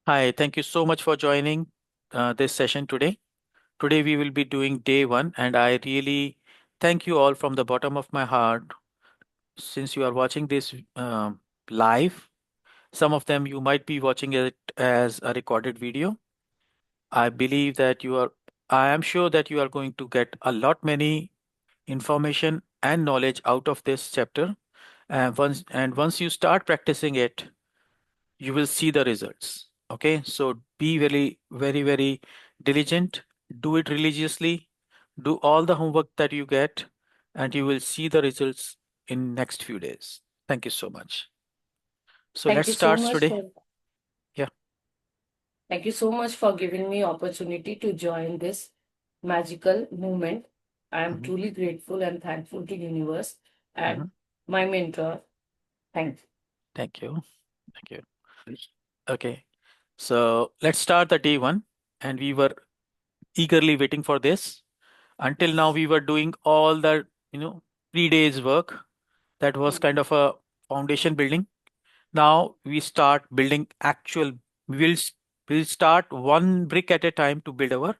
Hi, thank you so much for joining this session today. Today we will be doing day one, and I really thank you all from the bottom of my heart since you are watching this live. Some of them you might be watching it as a recorded video. I believe that I am sure that you are going to get a lot many information and knowledge out of this chapter. And once you start practicing it, you will see the results. Okay, so be very, very, very diligent, do it religiously, do all the homework that you get, and you will see the results in next few days. Thank you so much. So Thank let's you so start much today. for Yeah. thank you so much for giving me opportunity to join this magical movement. I am Hmm. truly grateful and thankful to universe and Hmm. my mentor. Thank you. Thank you. Thank you. Okay, so let's start the day one, and we were eagerly waiting for this. Until now, Yes. we were doing all the, you know, 3 days work. That was Hmm. kind of a foundation building. Now we start building actual. We'll start one brick at a time to build our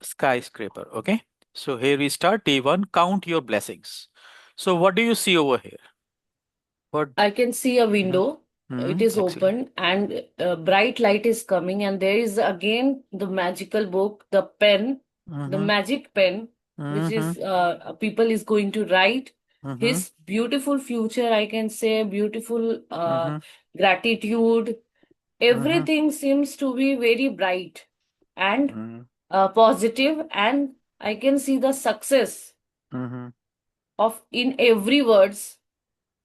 skyscraper. Okay. So here we start day one. Count your blessings. So what do you see over here? What? I can see a Mhm. window. It Mhm. is Excellent. open and bright light is coming, and there is again the magical book, the pen, the Mhm. magic pen, which Mhm. is people is going to write Mhm. his beautiful future. I can say beautiful Mhm. gratitude. Mhm. Everything seems to be very bright and Mhm. positive, and I can see the success Mhm. of in every words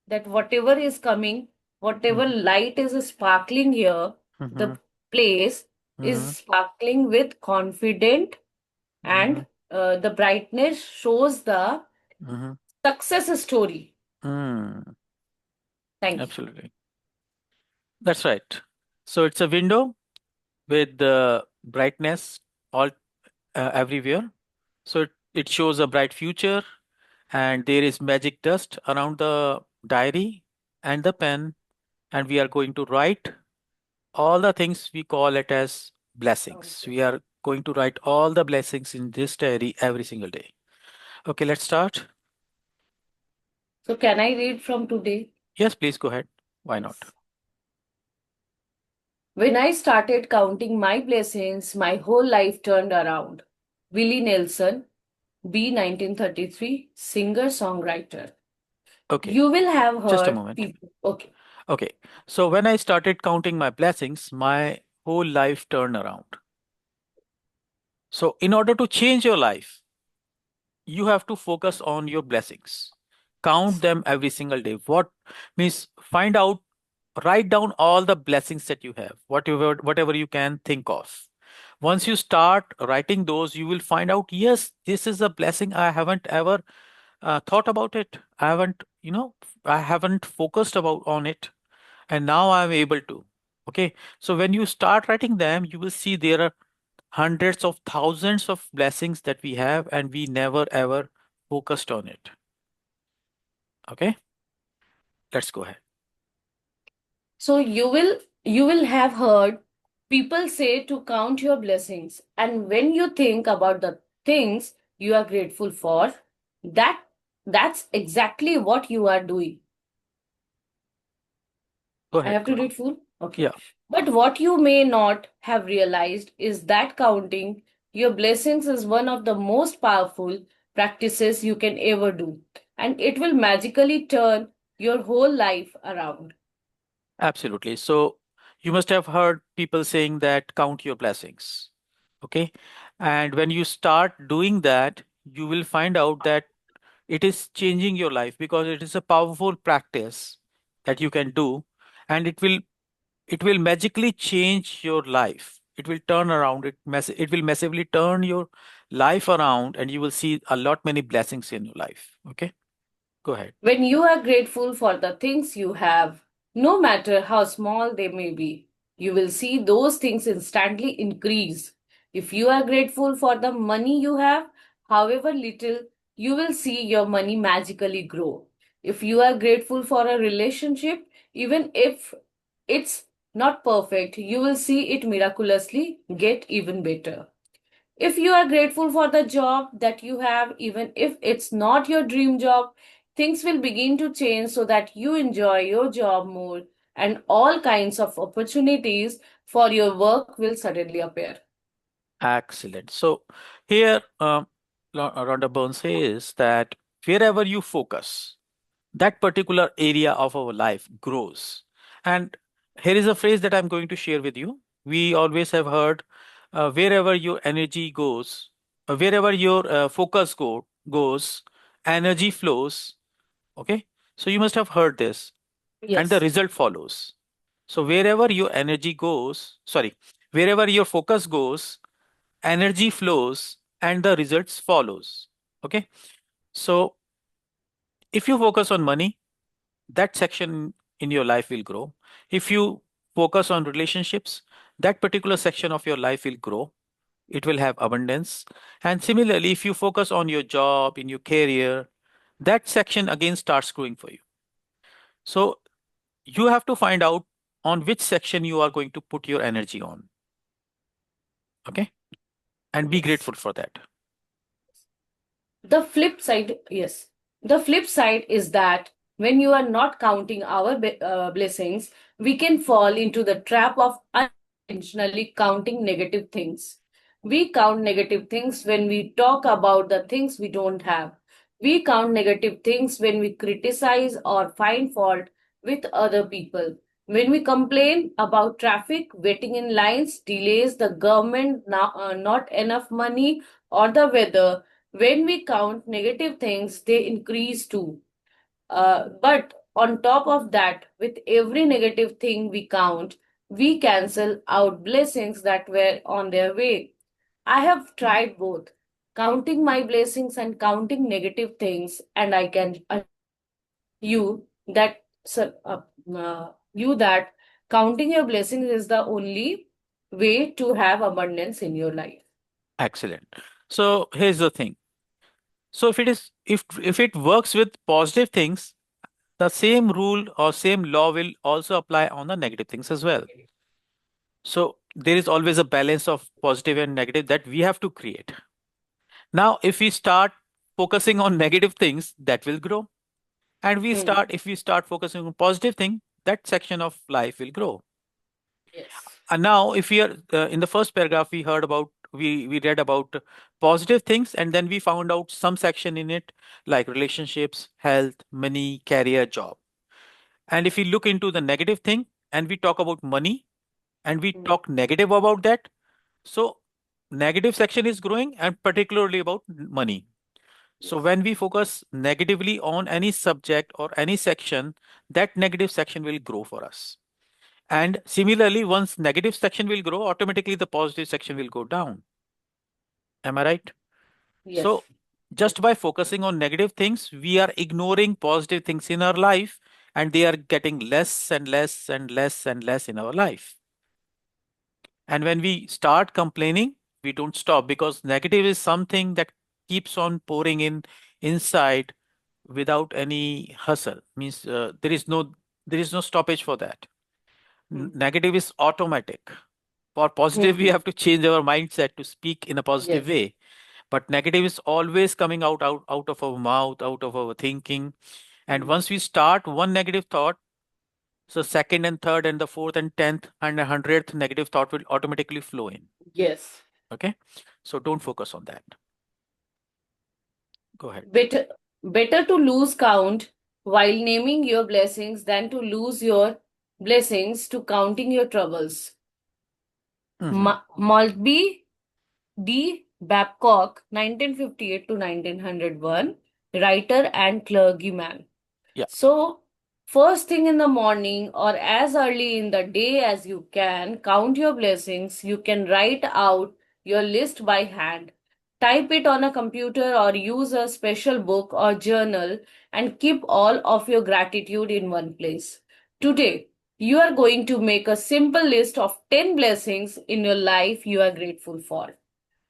that whatever is coming, whatever Mhm. light is sparkling here, the Mhm. place is Mhm. sparkling with confident, and Mhm. the brightness shows the Mhm. success story. Mm. Thank you. Absolutely. That's right. So it's a window with the brightness all everywhere. So it shows a bright future, and there is magic dust around the diary and the pen, and we are going to write all the things we call it as blessings. Okay. We are going to write all the blessings in this diary every single day. Okay, let's start. So can I read from today? Yes, please go ahead. Why not? Yes. When I started counting my blessings, my whole life turned around. Willie Nelson, B. 1933, singer songwriter. Okay, You will have just a heard moment. people. Okay. Okay, so when I started counting my blessings, my whole life turned around. So, in order to change your life, you have to focus on your blessings. Count them every single day. What means find out, write down all the blessings that you have, whatever you can think of. Once you start writing those, you will find out, yes, this is a blessing. I haven't ever thought about it. I haven't focused about on it, and now I'm able to. Okay, so when you start writing them, you will see there are hundreds of thousands of blessings that we have, and we never ever focused on it. Okay, let's go ahead. So you will have heard people say to count your blessings. And when you think about the things you are grateful for, that that's exactly what you are doing. Go I ahead. have Go to ahead. read full? Okay. Yeah. But what you may not have realized is that counting your blessings is one of the most powerful practices you can ever do. And it will magically turn your whole life around. Absolutely. So you must have heard people saying that count your blessings. Okay. And when you start doing that, you will find out that it is changing your life because it is a powerful practice that you can do, and it will magically change your life. It will turn around it will massively turn your life around, and you will see a lot many blessings in your life. Okay, go ahead. When you are grateful for the things you have, no matter how small they may be, you will see those things instantly increase. If you are grateful for the money you have, however little, you will see your money magically grow. If you are grateful for a relationship, even if it's not perfect, you will see it miraculously get even better. If you are grateful for the job that you have, even if it's not your dream job, things will begin to change so that you enjoy your job more, and all kinds of opportunities for your work will suddenly appear. Excellent. So here, Rhonda Byrne says that wherever you focus, that particular area of our life grows. And here is a phrase that I'm going to share with you. We always have heard, wherever your energy goes, wherever your goes, energy flows. Okay. So you must have heard this, and the Yes. result follows. So wherever your energy goes, sorry, wherever your focus goes, energy flows and the results follows. Okay. So if you focus on money, that section in your life will grow. If you focus on relationships, that particular section of your life will grow. It will have abundance. And similarly, if you focus on your job, in your career, that section again starts growing for you. So you have to find out on which section you are going to put your energy on. Okay. And be Yes. grateful for that. The flip side, yes. The flip side is that when you are not counting our blessings, we can fall into the trap of unintentionally counting negative things. We count negative things when we talk about the things we don't have. We count negative things when we criticize or find fault with other people. When we complain about traffic, waiting in lines, delays, the government, not enough money, or the weather, when we count negative things, they increase too. But on top of that, with every negative thing we count, we cancel out blessings that were on their way. I have tried both, counting my blessings and counting negative things, and I can you that you that counting your blessings is the only way to have abundance in your life. Excellent. So here's the thing. So if it works with positive things, the same rule or same law will also apply on the negative things as well. So there is always a balance of positive and negative that we have to create. Now, if we start focusing on negative things, that will grow. And Hmm. if we start focusing on positive thing, that section of life will grow. Yes. And now, if we are in the first paragraph, we read about positive things, and then we found out some section in it like relationships, health, money, career, job. And if we look into the negative thing and we talk about money and we Hmm. talk negative about that, so negative section is growing and particularly about money. So Yes. when we focus negatively on any subject or any section, that negative section will grow for us. And similarly, once negative section will grow, automatically the positive section will go down. Am I right? Yes. So just by focusing on negative things, we are ignoring positive things in our life, and they are getting less and less and less and less in our life. And when we start complaining, we don't stop, because negative is something that keeps on pouring in inside without any hustle. Means there is no stoppage for that. Hmm. Negative is automatic. For positive, we Hmm. have to change our mindset to speak in a positive Yes. way. But negative is always coming out of our mouth, out of our thinking. And Hmm. once we start one negative thought, so second and third and the fourth and tenth and 100th negative thought will automatically flow in. Yes. Okay. So don't focus on that. Go ahead. Better, better to lose count while naming your blessings than to lose your blessings to counting your troubles. Hmm. Maltby D. Babcock, 1958 to 1901, writer and clergyman. Yeah. So, first thing in the morning or as early in the day as you can, count your blessings. You can write out your list by hand, type it on a computer, or use a special book or journal and keep all of your gratitude in one place. Today, you are going to make a simple list of 10 blessings in your life you are grateful for.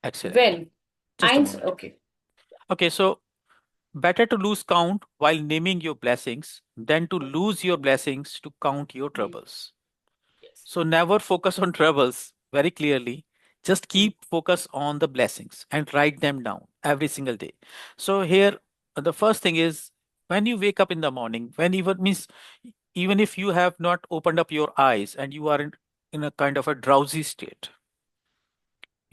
Excellent. When Just a moment. okay. Okay. So better to lose count while naming your blessings than to lose your blessings to count your Hmm. troubles. So never focus on troubles very clearly. Just Mm. keep focus on the blessings and write them down every single day. So here, the first thing is when you wake up in the morning, when even means even if you have not opened up your eyes and you are in a kind of a drowsy state,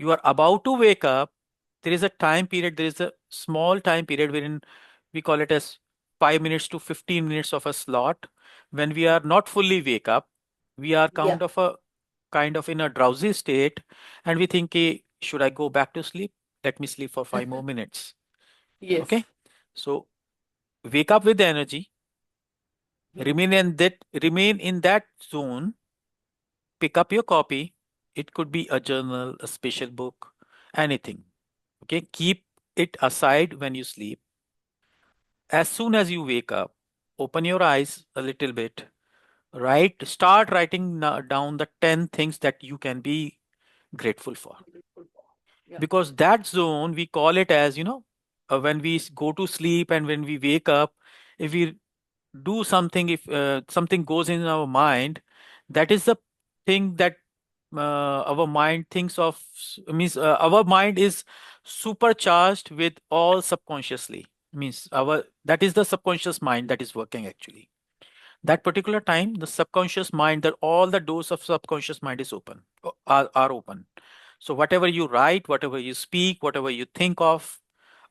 you are about to wake up, there is a time period, there is a small time period wherein we call it as 5 minutes to 15 minutes of a slot when we are not fully wake up. We are Yeah. kind of in a drowsy state, and we think, "Hey, should I go back to sleep? Let me sleep for 5 more minutes." Okay. Yes. So wake up with the energy, Mm. remain in that zone, pick up your copy. It could be a journal, a special book, anything. Okay, keep it aside when you sleep. As soon as you wake up, open your eyes a little bit. Start writing down the 10 things that you can be grateful for. Yeah. Because that zone, we call it as, when we go to sleep and when we wake up, if we do something, if something goes in our mind, that is the thing that our mind thinks of, means our mind is supercharged with all subconsciously, means our that is the subconscious mind that is working actually. That particular time, the subconscious mind, that all the doors of subconscious mind is open, are open. So whatever you write, whatever you speak, whatever you think of,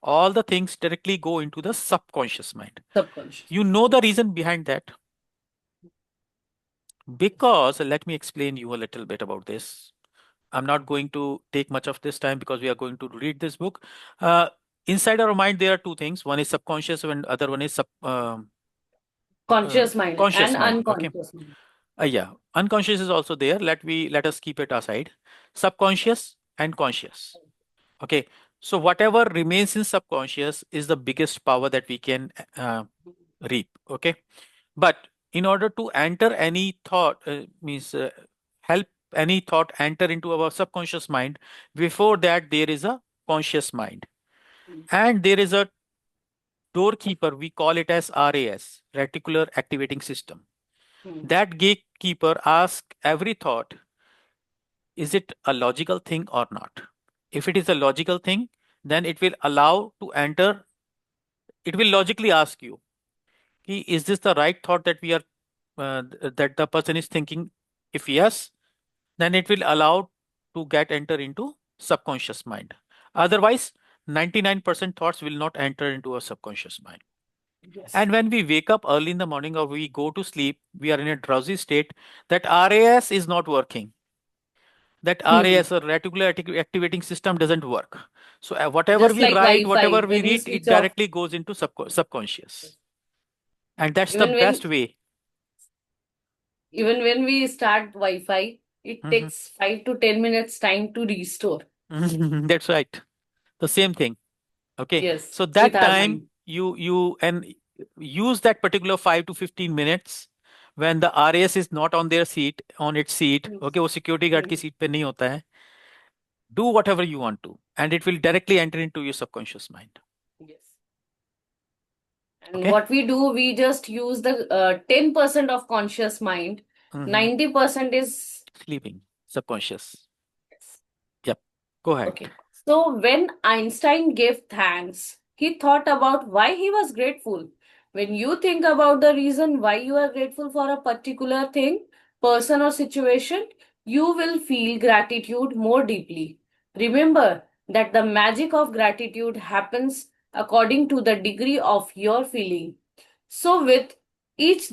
all the things directly go into the subconscious mind. Subconscious. You know the Yes. reason behind that, Yes. because let me explain you a little bit about this. I'm not going to take much of this time because we are going to read this book. Uh, Inside our mind, there are two things. One is subconscious, and other one is Conscious mind and conscious mind. Okay. unconscious mind. Yeah, unconscious is also there. Let us keep it aside. Subconscious and conscious. Okay. So whatever remains in subconscious is the biggest power that we can reap. Okay. But in order to enter any thought, means help any thought enter into our subconscious mind, before that, there is a conscious mind. Mm. And there is a doorkeeper, we call it as RAS, Reticular Activating System. Mm. That gatekeeper asks every thought, is it a logical thing or not? If it is a logical thing, then it will allow to enter, it will logically ask you, is this the right thought that that the person is thinking? If yes, then it will allow to get enter into subconscious mind. Otherwise, 99% thoughts will not enter into our subconscious mind. Yes. And when we wake up early in the morning or we go to sleep, we are in a drowsy state, that RAS is not working. That Hmm. RAS or reticular activating system doesn't work. So whatever Just we like write, Wi-Fi, whatever we when you read, it switch off. directly goes into subconscious. And that's the Even when best way. even when we start Wi-Fi, it Mhm. takes 5 to 10 minutes time to restore. That's right. The same thing. Okay. Yes, So with that our time mind. you and use that particular 5 to 15 minutes when the RAS is not on their seat, on its seat. Hmm. Okay, वो security guard की Hmm. seat पे नहीं होता है. Do whatever you want to, and it will directly enter into your subconscious mind. Yes. And Okay. what we do, we just use the 10% of conscious mind. Hmm. 90% is. Sleeping, subconscious. Yep. Go ahead. Okay. So when Einstein gave thanks, he thought about why he was grateful. When you think about the reason why you are grateful for a particular thing, person, or situation, you will feel gratitude more deeply. Remember that the magic of gratitude happens according to the degree of your feeling. So with each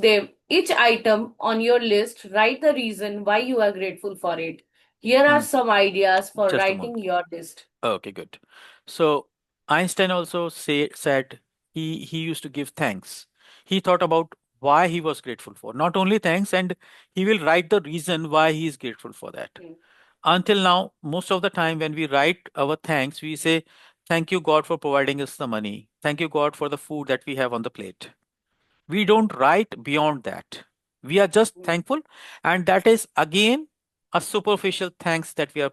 item on your list, write the reason why you are grateful for it. Here are Hmm. some ideas for Just a writing moment. your list. Okay, good. So Einstein also said he used to give thanks. He thought about why he was grateful for. Not only thanks, and he will write the reason why he is grateful for that. Mm. Until now, most of the time when we write our thanks, we say, "Thank you, God, for providing us the money. Thank you, God, for the food that we have on the plate." We don't write beyond that. We are just Mm. thankful, and that is again a superficial thanks that we are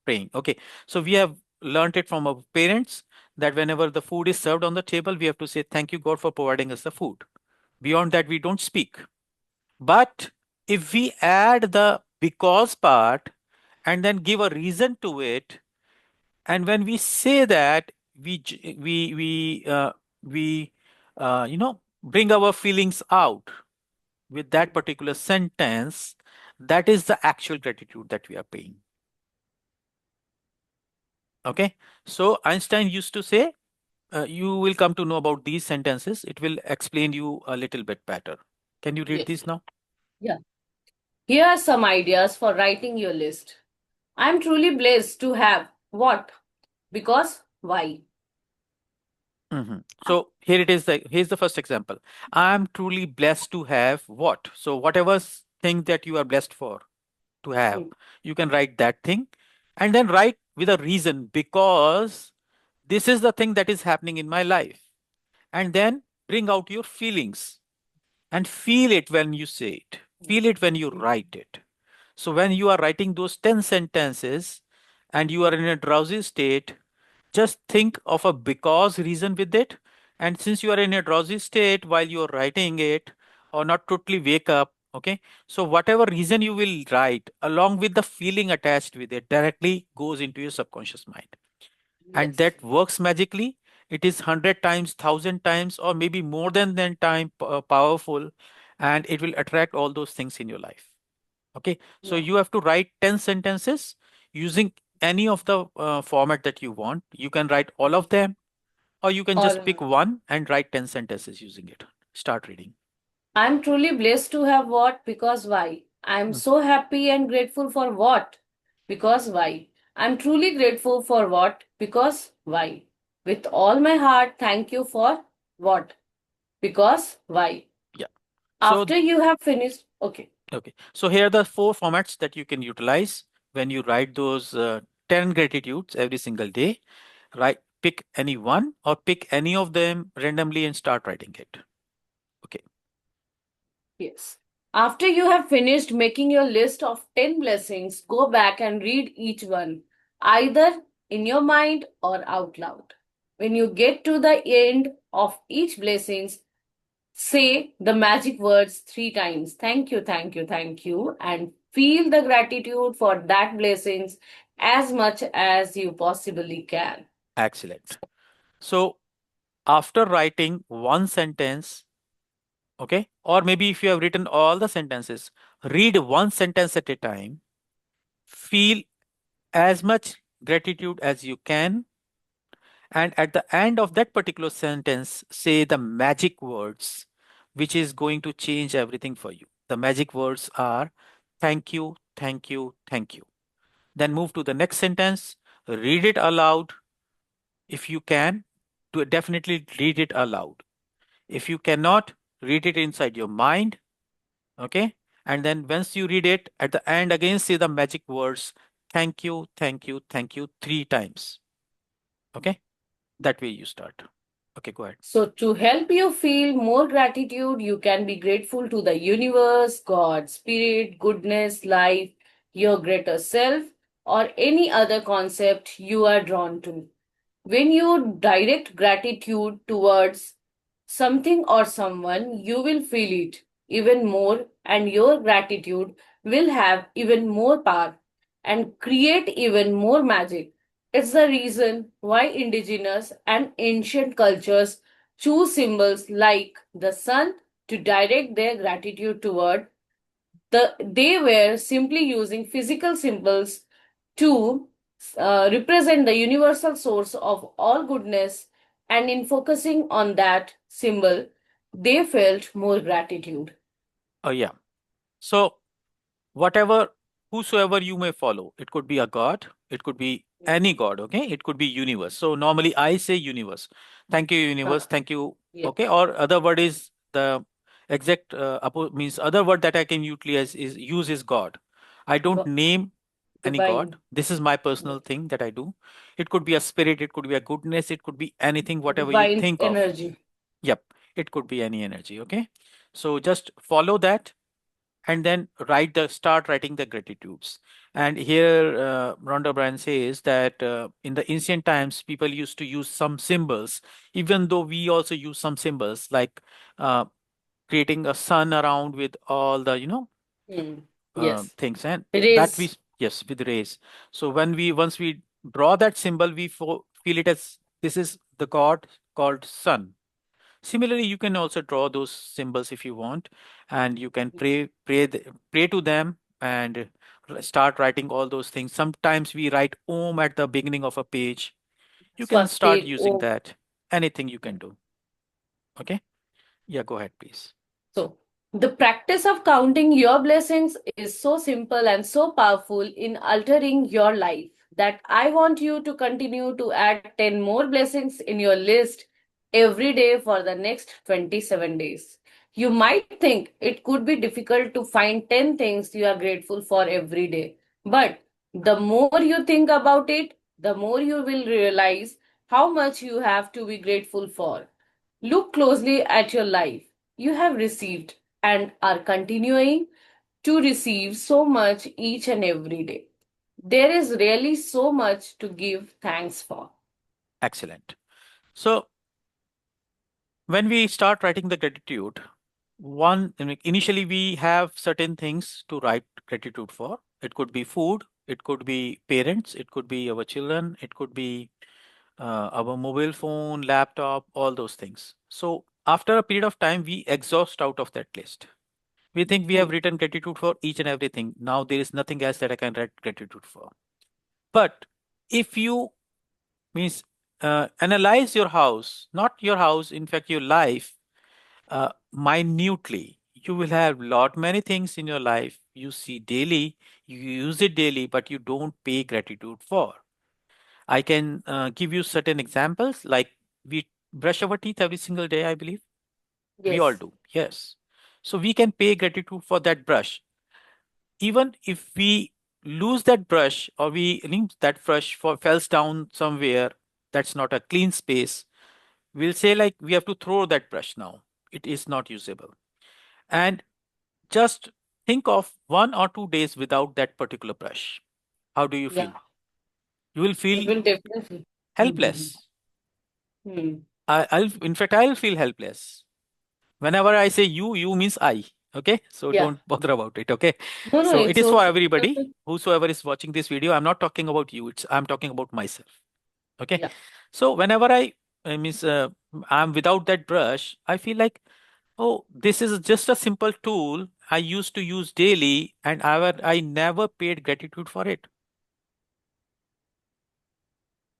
praying. Okay, so we have learned it from our parents that whenever the food is served on the table, we have to say, "Thank you, God, for providing us the food." Beyond that, we don't speak. But if we add the because part and then give a reason to it. And when we say that, we bring our feelings out with that particular sentence. That is the actual gratitude that we are paying. Okay. So Einstein used to say, you will come to know about these sentences. It will explain you a little bit better. Can you read Yes. this now? Yeah. Here are some ideas for writing your list. I'm truly blessed to have what? Because why? So here it is. Here's the first example. I am truly blessed to have what? So whatever thing that you are blessed for to have, Hmm. you can write that thing, and then write with a reason, because this is the thing that is happening in my life. And then bring out your feelings and feel it when you say it. Feel it when you write it. So when you are writing those 10 sentences and you are in a drowsy state, just think of a because reason with it. And since you are in a drowsy state while you are writing it, or not totally wake up, okay? So whatever reason you will write along with the feeling attached with it directly goes into your subconscious mind. And Yes. that works magically. It is 100 times, 1,000 times, or maybe more than time powerful, and it will attract all those things in your life. Okay, so Yeah. you have to write 10 sentences using any of the format that you want. You can write all of them, or you can just pick Or one and write 10 sentences using it. Start reading. I'm truly blessed to have what? Because why? I'm Mm. so happy and grateful for what? Because why? I'm truly grateful for what? Because why? With all my heart, thank you for what? Because why? Yeah. So, After you have finished, okay. okay. So here are the four formats that you can utilize when you write those 10 gratitudes every single day. Right? Pick any one or pick any of them randomly and start writing it. Okay. Yes. After you have finished making your list of 10 blessings, go back and read each one, either in your mind or out loud. When you get to the end of each blessings, say the magic words 3 times. Thank you, thank you, thank you, and feel the gratitude for that blessings as much as you possibly can. Excellent. So after writing one sentence, okay, or maybe if you have written all the sentences, read one sentence at a time, feel as much gratitude as you can, and at the end of that particular sentence, say the magic words, which is going to change everything for you. The magic words are thank you, thank you, thank you. Then move to the next sentence, read it aloud if you can. To definitely read it aloud. If you cannot, read it inside your mind. Okay. And then once you read it, at the end, again say the magic words thank you, thank you, thank you 3 times. Okay. That way you start. Okay, go ahead. So, to help you feel more gratitude, you can be grateful to the universe, God, spirit, goodness, life, your greater self, or any other concept you are drawn to. When you direct gratitude towards something or someone, you will feel it even more, and your gratitude will have even more power and create even more magic. It's the reason why indigenous and ancient cultures choose symbols like the sun to direct their gratitude toward. They were simply using physical symbols to represent the universal source of all goodness, and in focusing on that symbol, they felt more gratitude. Oh, yeah. So, whatever, whosoever you may follow, it could be a god, it could be any god, okay? It could be universe. So, normally I say universe. Thank you, universe. Huh. Thank you. Yeah. Okay. Or other word is the exact means other word that I can utilize is use is God. I don't Go- name any god. Divine. This is my Yeah. personal thing that I do. It could be a spirit, it could be a goodness, it could be anything, whatever you Divine think of. energy. Yep, it could be any energy. Okay, so just follow that and then start writing the gratitudes. And here, Rhonda Bryan says that in the ancient times, people used to use some symbols, even though we also use some symbols like uh, creating a sun around with all the Hmm. Yes. things, and It that we is. yes, with rays. So once we draw that symbol, we feel it as this is the god called sun. Similarly, you can also draw those symbols if you want, and you can pray to them and start writing all those things. Sometimes we write Om at the beginning of a page. You can start Swastik. using Oh, that. Anything you yeah. can do. Okay? Yeah, go ahead, please. So, the practice of counting your blessings is so simple and so powerful in altering your life that I want you to continue to add 10 more blessings in your list every day for the next 27 days. You might think it could be difficult to find 10 things you are grateful for every day, but the more you think about it, the more you will realize how much you have to be grateful for. Look closely at your life. You have received and are continuing to receive so much each and every day. There is really so much to give thanks for. Excellent. So when we start writing the gratitude, initially we have certain things to write gratitude for. It could be food, it could be parents, it could be our children, it could be our mobile phone, laptop, all those things. So after a period of time, we exhaust out of that list. We think we have Hmm. written gratitude for each and everything. Now there is nothing else that I can write gratitude for. But if you means analyze your house, not your house, in fact your life, minutely, you will have lot many things in your life you see daily, you use it daily, but you don't pay gratitude for. I can give you certain examples, like we brush our teeth every single day, I believe. We all Yes. do. Yes. So we can pay gratitude for that brush. Even if we lose that brush, or we leave that brush for falls down somewhere that's not a clean space, we'll say like we have to throw that brush now. It is not usable. And just think of 1 or 2 days without that particular brush. How do you Yeah. feel? You will It feel will definitely. Hmm. helpless. Hmm. In fact, I'll feel helpless. Whenever I say you means I. Okay. So Yeah. don't bother about it. Okay. No, no, So it it's is for okay. everybody. Whosoever is watching this video, I'm not talking about you. I'm talking about myself. Okay. Yeah. So whenever I means I'm without that brush, I feel like, oh, this is just a simple tool I used to use daily, and I never paid gratitude for it.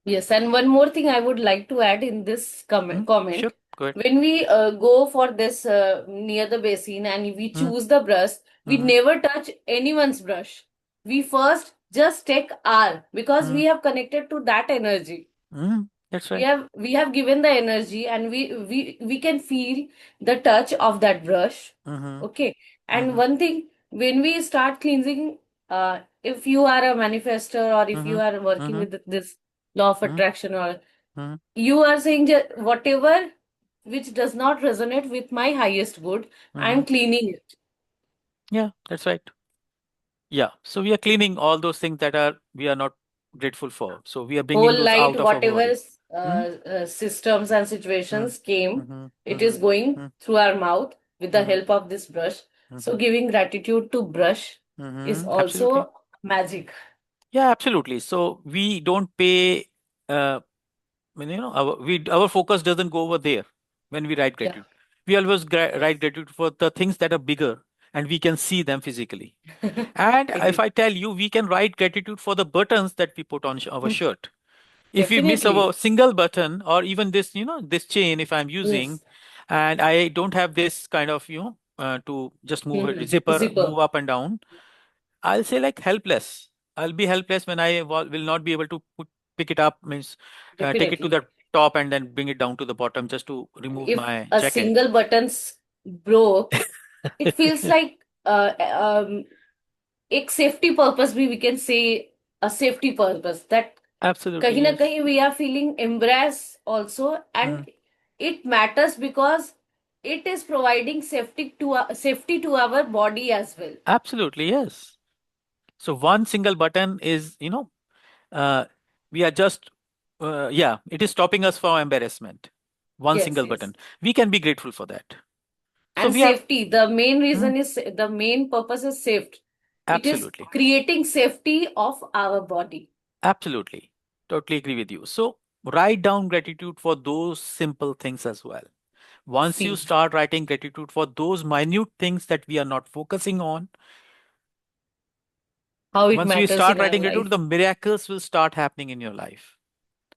Yes, and one more thing I would like to add in this Hmm? Sure. comment. Go ahead. When we go for this near the basin and we Hmm. choose the brush, we Hmm. never touch anyone's brush. We first just take our because Hmm. we have connected to that energy. Hmm. That's We right. have we have given the energy and we can feel the touch of that brush. Hmm. Okay. And Hmm. one thing, when we start cleansing, if you are a manifester or if you Hmm. are working Hmm. with this law of Hmm. attraction, or Hmm. you are saying that whatever which does not resonate with my highest good, I Hmm. am cleaning it. Yeah, that's right. Yeah. So we are cleaning all those things that are we are not grateful for. So we are bringing Whole those light, out of our whatever body. Hmm. systems and Hmm. situations came, Hmm. it Hmm. is going Hmm. through our mouth with the Hmm. help of this brush. So Hmm. giving gratitude to brush is Absolutely. also magic. Yeah, absolutely. So we don't pay. Our focus doesn't go over there when we write Yeah. gratitude. We always Yes. write gratitude for the things that are bigger, and we can see them physically. And if Agree. I tell you, we can write gratitude for the buttons that we put on our shirt. If we miss Definitely. our single button, or even this, this chain, if I'm using, Yes. and I don't have this kind of, to just move it, zipper, Zipper. move up and down, I'll say like helpless. I'll be helpless when I will not be able to pick it up, means take it to Definitely. the top and then bring it down to the bottom just to And remove if my a jacket. single button's broke, it feels like एक safety purpose भी we can say, a safety purpose that Absolutely, kahin na yes. kahin we are feeling embarrassed also, Mm, and it matters because it is providing safety to our body as well. absolutely, yes. So one single button is, uh, we are just, yeah, it is stopping us from embarrassment. One Yes, single yes. button. We can be grateful for that. So And we are, safety, the main mm, reason is, the main purpose is safety. It is Absolutely. creating safety of our body. Absolutely. Totally agree with you. So write down gratitude for those simple things as well. Once you See start writing gratitude for those minute things that we are not focusing on, how it once we matters start in our writing gratitude, the life. miracles will start happening in your life.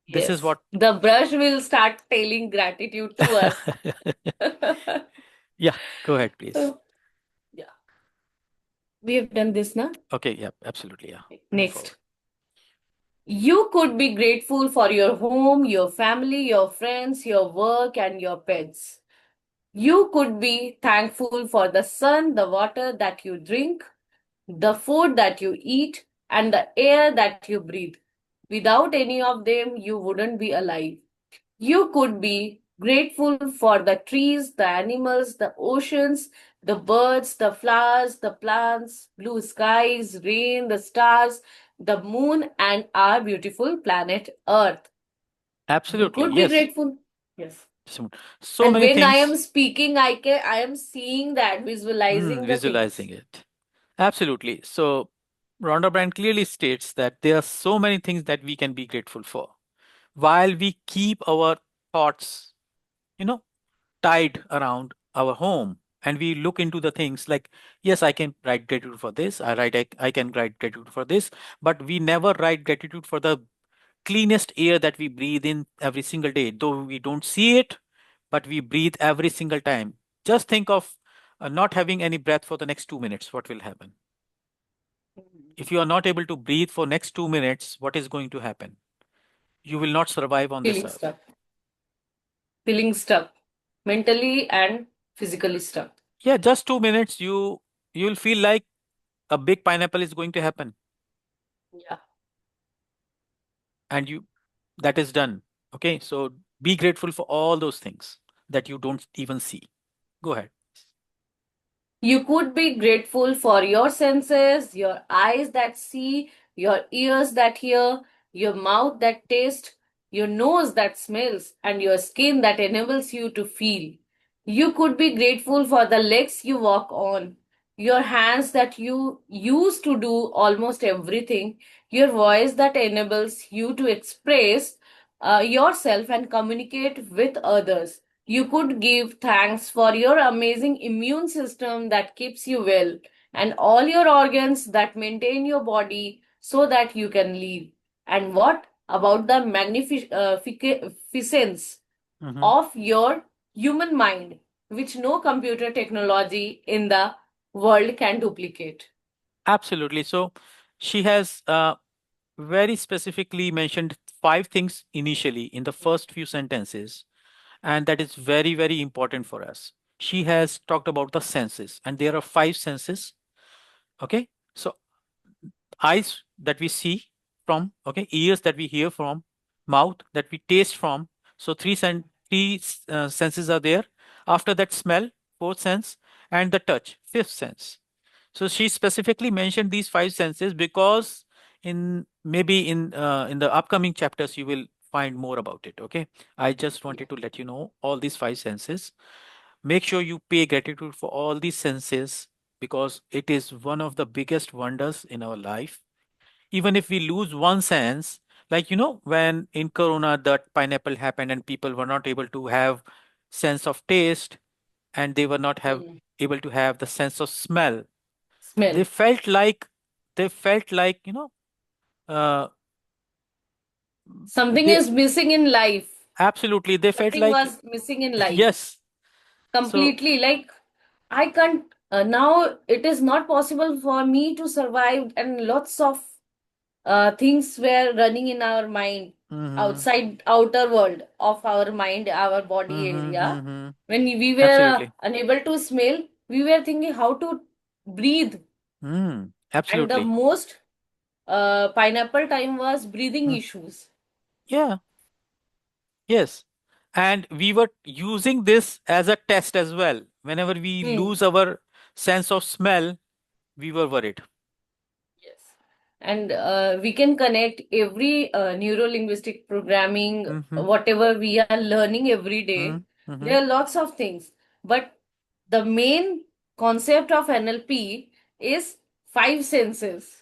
This is Yes. what. The brush will start telling gratitude to us. Yeah, go ahead, please. So, yeah, we have done this now. Okay, yeah, absolutely. Yeah. Move forward. Next. You could be grateful for your home, your family, your friends, your work, and your pets. You could be thankful for the sun, the water that you drink, the food that you eat, and the air that you breathe. Without any of them, you wouldn't be alive. You could be grateful for the trees, the animals, the oceans, the birds, the flowers, the plants, blue skies, rain, the stars, the moon, and our beautiful planet Earth. You Absolutely. could be Yes. grateful. Yes. So And many when I things. am speaking, I am seeing that, visualizing the Visualizing things. it. Absolutely. So Rhonda Brand clearly states that there are so many things that we can be grateful for while we keep our thoughts, you know, tied around our home, and we look into the things like, yes, I can write gratitude for this. I can write gratitude for this, but we never write gratitude for the cleanest air that we breathe in every single day, though we don't see it, but we breathe every single time. Just think of not having any breath for the next 2 minutes. What will happen? If you are not able to breathe for next 2 minutes, what is going to happen? You will not survive on this Feeling earth. stuck, feeling stuck, mentally and physically stuck. Yeah, just 2 minutes, you'll feel like a big pineapple is going to happen, Yeah. and you that is done. Okay, so be grateful for all those things that you don't even see. Go ahead. You could be grateful for your senses, your eyes that see, your ears that hear, your mouth that tastes, your nose that smells, and your skin that enables you to feel. You could be grateful for the legs you walk on, your hands that you use to do almost everything, your voice that enables you to express yourself and communicate with others. You could give thanks for your amazing immune system that keeps you well and all your organs that maintain your body so that you can live. And what about the magnificence Hmm. of your human mind, which no computer technology in the world can duplicate? Absolutely. So she has very specifically mentioned five things initially in the first few sentences, and that is very, very important for us. She has talked about the senses, and there are five senses. Okay, so eyes that we see from, okay, ears that we hear from, mouth that we taste from. So three senses are there. After that, smell, fourth sense, and the touch, fifth sense. So she specifically mentioned these five senses because in the upcoming chapters you will find more about it. Okay, I just Yeah. wanted to let you know all these five senses. Make sure you pay gratitude for all these senses because it is one of the biggest wonders in our life. Even if we lose one sense, like when in Corona that pineapple happened and people were not able to have sense of taste, and they were not have Mm. able to have the sense of smell. They Smell. felt like they felt like uh, Something they is missing in life. absolutely they felt Something like was missing in life. yes. So Completely. Like, I can't, now it is not possible for me to survive, and lots of things were running in our mind, mm-hmm, outside, outer world of our mind, our body mm-hmm, area. mm-hmm, When we were absolutely. unable to smell, we were thinking how to breathe. And the Absolutely. most pineapple time was breathing Mm, issues. yeah. Yes. And we were using this as a test as well. Whenever we Hmm. lose our sense of smell, we were worried. Yes. And we can connect every neuro-linguistic programming, Mm-hmm, whatever we are learning every day. mm-hmm, There are lots of things. But the main concept of NLP is five senses.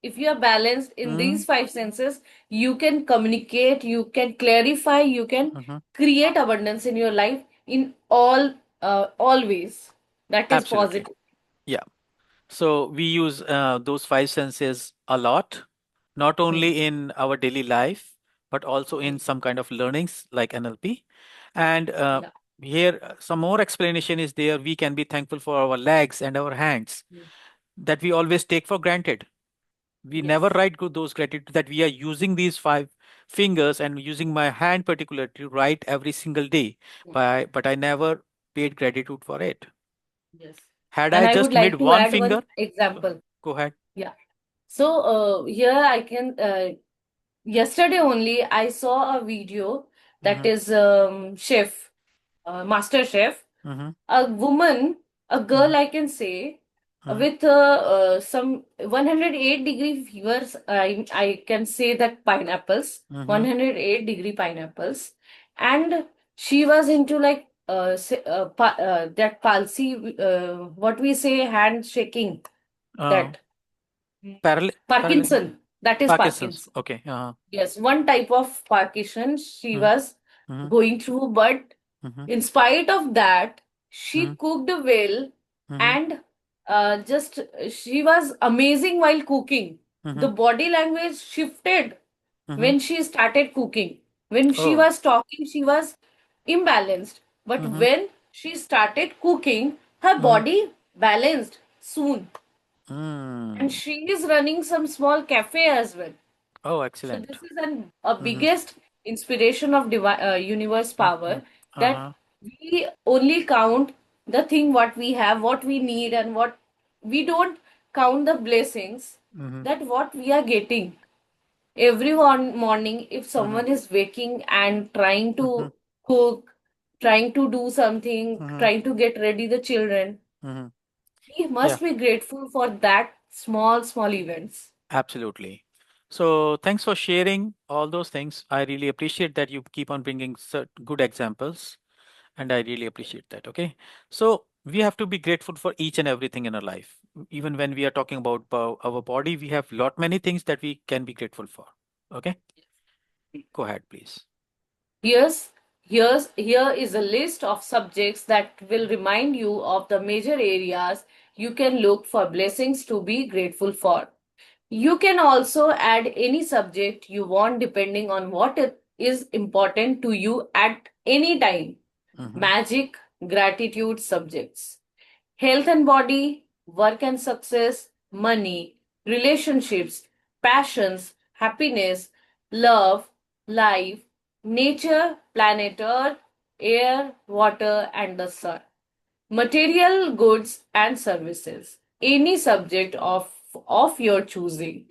If you are balanced in these Mm, five senses, you can communicate, you can clarify, you can mhm. create abundance in your life in all ways. That is Absolutely. positive. Yeah. So we use those five senses a lot, not Hmm. only in our daily life, but also Hmm. in some kind of learnings like NLP. And Yeah. here, some more explanation is there. We can be thankful for our legs and our hands Hmm. that we always take for granted. We never Yes. write those gratitude that we are using these five fingers and using my hand particularly to write every single day. Hmm. But I never paid gratitude for it. Yes. Had And I I would just made like to one add one finger, go example. go ahead. Yeah. So here I can yesterday only I saw a video that Mm-hmm. is chef, master chef, Mm-hmm. a woman, a Mm-hmm. girl I can say, Mm-hmm. with some 108-degree fevers. I can say that pineapples, Mm-hmm. 108-degree pineapples, and she was into like that palsy, what we say, hand shaking, Uh, that Paralytic Parkinson. That is Parkinson's. Parkinson. Okay. Yes, one type of Parkinson she Mm-hmm. was going through, but Mm-hmm. in spite of that, Mm-hmm. she cooked well, Mm-hmm. and just she was amazing while cooking. Mm-hmm. The body language shifted Mm-hmm. when she started cooking. When she Oh. was talking, she was imbalanced. But Mm-hmm. when she started cooking, her Mm-hmm. body balanced soon. And Mm. she is running some small cafe as well. Oh, So excellent. this is a Mm-hmm. biggest inspiration of universe Mm-hmm. power, that Uh-huh. we only count the thing what we have, what we need, and what we don't count the blessings, Mm-hmm. that what we are getting every one morning. If Mm-hmm. someone is waking and trying Mm-hmm. to cook, trying to do something, Mm-hmm. trying to get ready the children, Mm-hmm. we Yeah. must be grateful for that small events. Absolutely. So thanks for sharing all those things. I really appreciate that you keep on bringing good examples, and I really appreciate that. Okay. So we have to be grateful for each and everything in our life. Even when we are talking about our body, we have lot many things that we can be grateful for. Okay. Go ahead, please. Here is a list of subjects that will remind you of the major areas you can look for blessings to be grateful for. You can also add any subject you want depending on what it is important to you at any time. Mm-hmm. Magic, gratitude subjects. Health and body, work and success, money, relationships, passions, happiness, love, life, nature, planet Earth, air, water, and the sun. Material goods and services. Any subject of your choosing.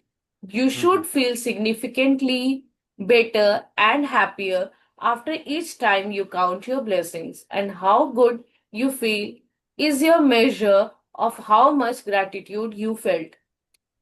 You Mm-hmm. should feel significantly better and happier after each time you count your blessings, and how good you feel is your measure of how much gratitude you felt.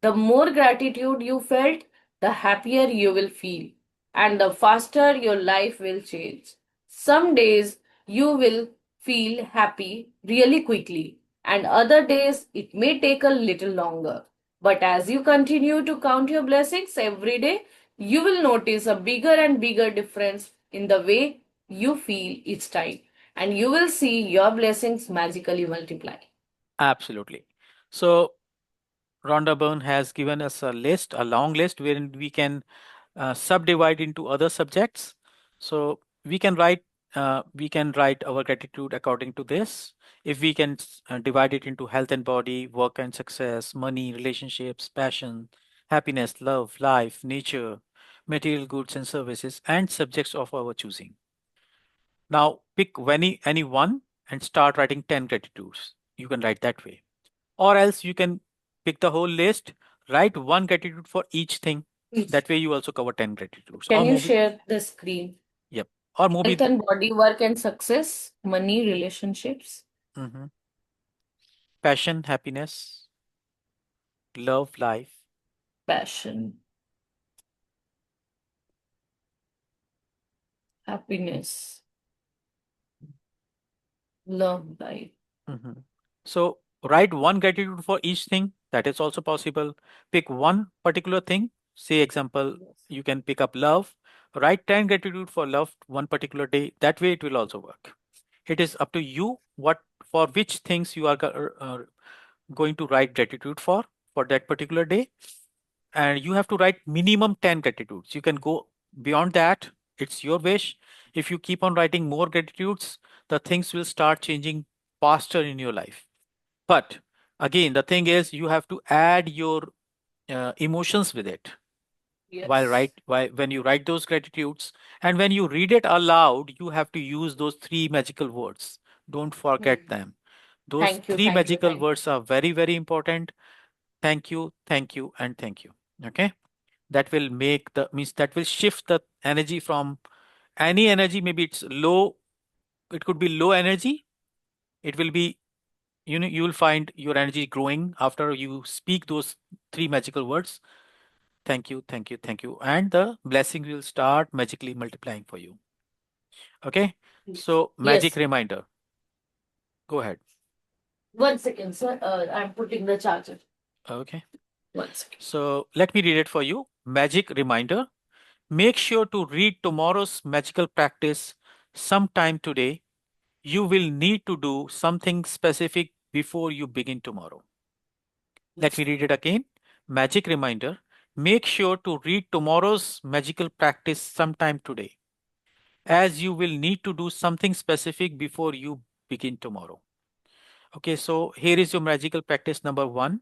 The more gratitude you felt, the happier you will feel, and the faster your life will change. Some days you will feel happy really quickly, and other days it may take a little longer. But as you continue to count your blessings every day, you will notice a bigger and bigger difference in the way you feel each time, and you will see your blessings magically multiply. Absolutely. So Rhonda Byrne has given us a list, a long list, wherein we can subdivide into other subjects. So we can write our gratitude according to this. If we can divide it into health and body, work and success, money, relationships, passion, happiness, love, life, nature, material goods and services, and subjects of our choosing. Now pick any one and start writing 10 gratitudes. You can write that way, or else you can pick the whole list, write one gratitude for each thing. Each. That way you also cover 10 gratitudes. Can you share the screen? Yep. Or Health maybe and body, work and success, money, relationships, mhm, passion, happiness, love, life. passion, happiness, love, life. Mhm. So Write one gratitude for each thing. That is also possible. Pick one particular thing. Say, example, Yes. you can pick up love. Write 10 gratitude for love one particular day. That way it will also work. It is up to you what for which things you are going to write gratitude for that particular day. And you have to write minimum 10 gratitudes. You can go beyond that. It's your wish. If you keep on writing more gratitudes, the things will start changing faster in your life. But again, the thing is, you have to add your emotions with it Yes. while when you write those gratitudes, and when you read it aloud, you have to use those three magical words. Don't forget Hmm. them. Those Thank you, three thank you, magical thank you. words are very, very important. Thank you, thank you, and thank you. Okay, that will make the means that will shift the energy from any energy. Maybe it's low. It could be low energy. It will be, you will find your energy growing after you speak those three magical words. Thank you, thank you, thank you, and the blessing will start magically multiplying for you. Okay, Yes. so magic Yes. reminder, go ahead. 1 second, sir. I'm putting the charger. Okay, 1 second. so let me read it for you. Magic reminder: make sure to read tomorrow's magical practice sometime today. You will need to do something specific before you begin tomorrow. Let me read it again. Magic reminder: make sure to read tomorrow's magical practice sometime today, as you will need to do something specific before you begin tomorrow. Okay, so here is your magical practice number one.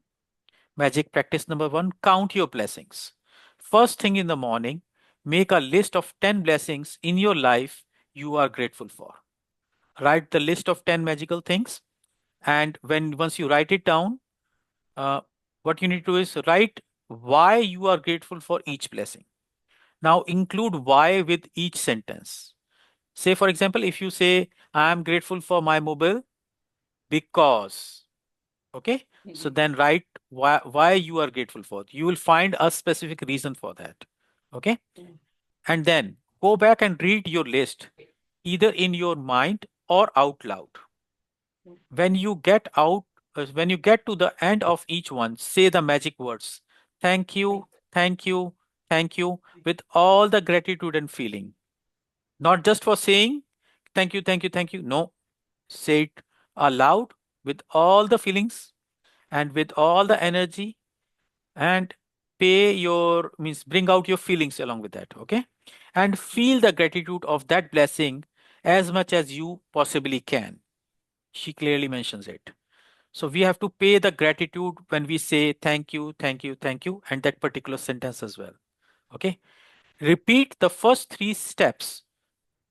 Magic practice number one: count your blessings. First thing in the morning, make a list of 10 blessings in your life you are grateful for. Write the list of 10 magical things, and when once you write it down, uh, what you need to do is write why you are grateful for each blessing. Now include why with each sentence. Say, for example, if you say, I am grateful for my mobile because, okay, so Mhm. then write why you are grateful for. You will find a specific reason for that. Okay. And then go back and read your list either in your mind or out loud. When you get out, when you get to the end of each one, say the magic words: thank you, thank you, thank you, with all the gratitude and feeling. Not just for saying thank you, thank you, thank you. No, say it aloud with all the feelings and with all the energy, and pay your means bring out your feelings along with that. Okay, and feel the gratitude of that blessing as much as you possibly can. She clearly mentions it. So we have to pay the gratitude when we say thank you, thank you, thank you, and that particular sentence as well. Okay, repeat the first three steps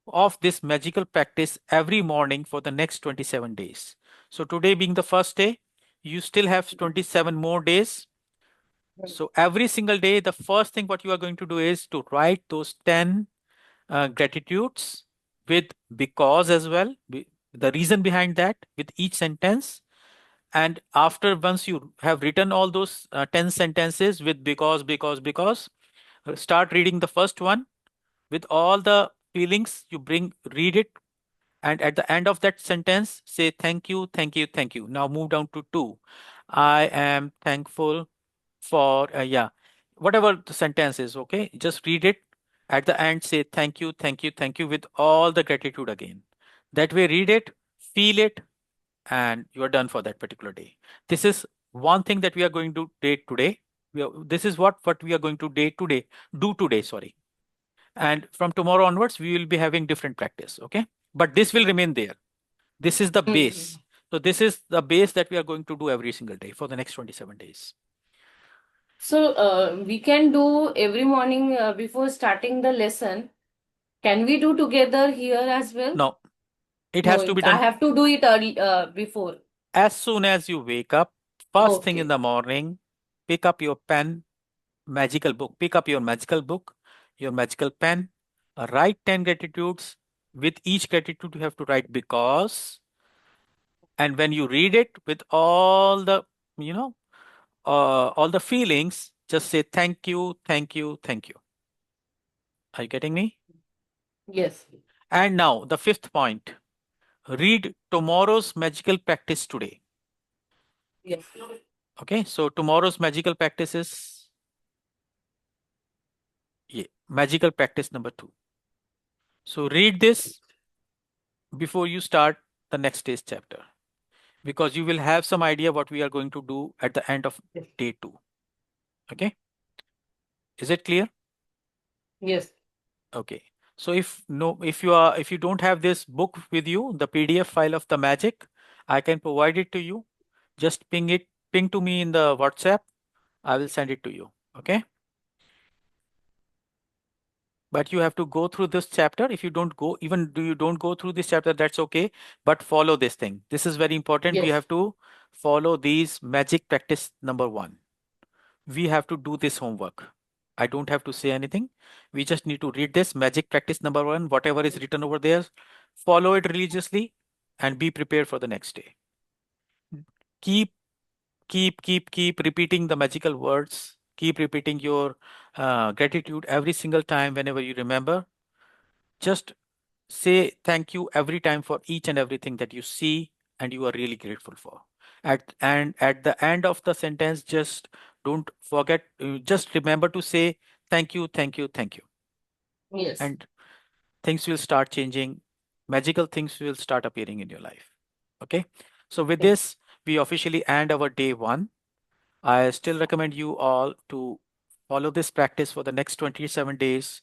of this magical practice every morning for the next 27 days. So today being the first day, you still have 27 more days. So every single day, the first thing what you are going to do is to write those 10 gratitudes with because as well, the reason behind that with each sentence. And after once you have written all those 10 sentences with because, start reading the first one with all the feelings you bring, read it, and at the end of that sentence say thank you, thank you, thank you. Now move down to two. I am thankful for yeah, whatever the sentence is. Okay, just read it. At the end say thank you, thank you, thank you with all the gratitude again. That way, read it, feel it, and you are done for that particular day. This is one thing that we are going to do today. This is what we are going to do today, sorry. And from tomorrow onwards we will be having different practice. Okay, but this will remain there. This is the base. Mhm. So this is the base that we are going to do every single day for the next 27 days. So, we can do every morning before starting the lesson. Can we do together here as well? No, it No, has to be I done have to do it early before. as soon as you wake up. First thing in Okay. the morning, pick up your pen, magical book. Pick up your magical book, your magical pen. Write 10 gratitudes. With each gratitude, you have to write because. And when you read it with all the, you know, all the feelings, just say thank you, thank you, thank you. Are you getting me? Yes. And now the fifth point: read tomorrow's magical practice today. Yes. Okay, so tomorrow's magical practice is, yeah, magical practice number 2. So read this before you start the next day's chapter, because you will have some idea what we are going to do at the end of Yes. day 2. Okay, is it clear? Yes. Okay. So if you don't have this book with you, the PDF file of the magic, I can provide it to you. Just ping to me in the WhatsApp. I will send it to you. Okay. But you have to go through this chapter. If you don't go, even do you don't go through this chapter, that's okay. But follow this thing. This is very important. We Yes. have to follow these magic practice number 1. We have to do this homework. I don't have to say anything. We just need to read this magic practice number 1, whatever is written over there, follow it religiously, and be prepared for the next day. Keep, keep repeating the magical words. Keep repeating your gratitude every single time whenever you remember. Just say thank you every time for each and everything that you see and you are really grateful for. At the end of the sentence, just don't forget, just remember to say thank you, thank you, thank you. Yes. And things will start changing. Magical things will start appearing in your life. Okay. So with Yes. this, we officially end our day 1. I still recommend you all to follow this practice for the next 27 days.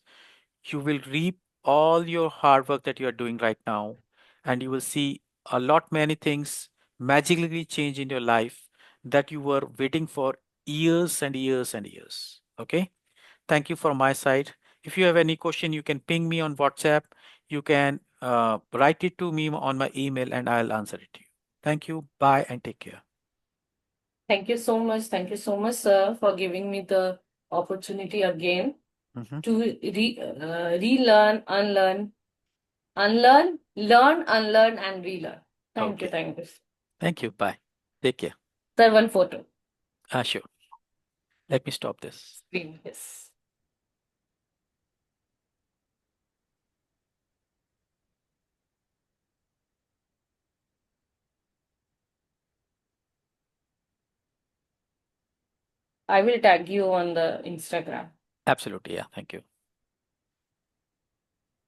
You will reap all your hard work that you are doing right now, and you will see a lot many things magically change in your life that you were waiting for years and years and years. Okay. Thank you from my side. If you have any question, you can ping me on WhatsApp. You can write it to me on my email and I'll answer it to you. Thank you. Bye and take care. Thank you so much. Thank you so much, sir, for giving me the opportunity again Mhm. to relearn, unlearn, learn, unlearn, and relearn. Thank you. Okay. Thank you. Thank you. Bye. Take care. Sir, one photo. Sure. Let me stop this. Screen. Yes. I will tag you on the Instagram. Absolutely. Yeah. Thank you.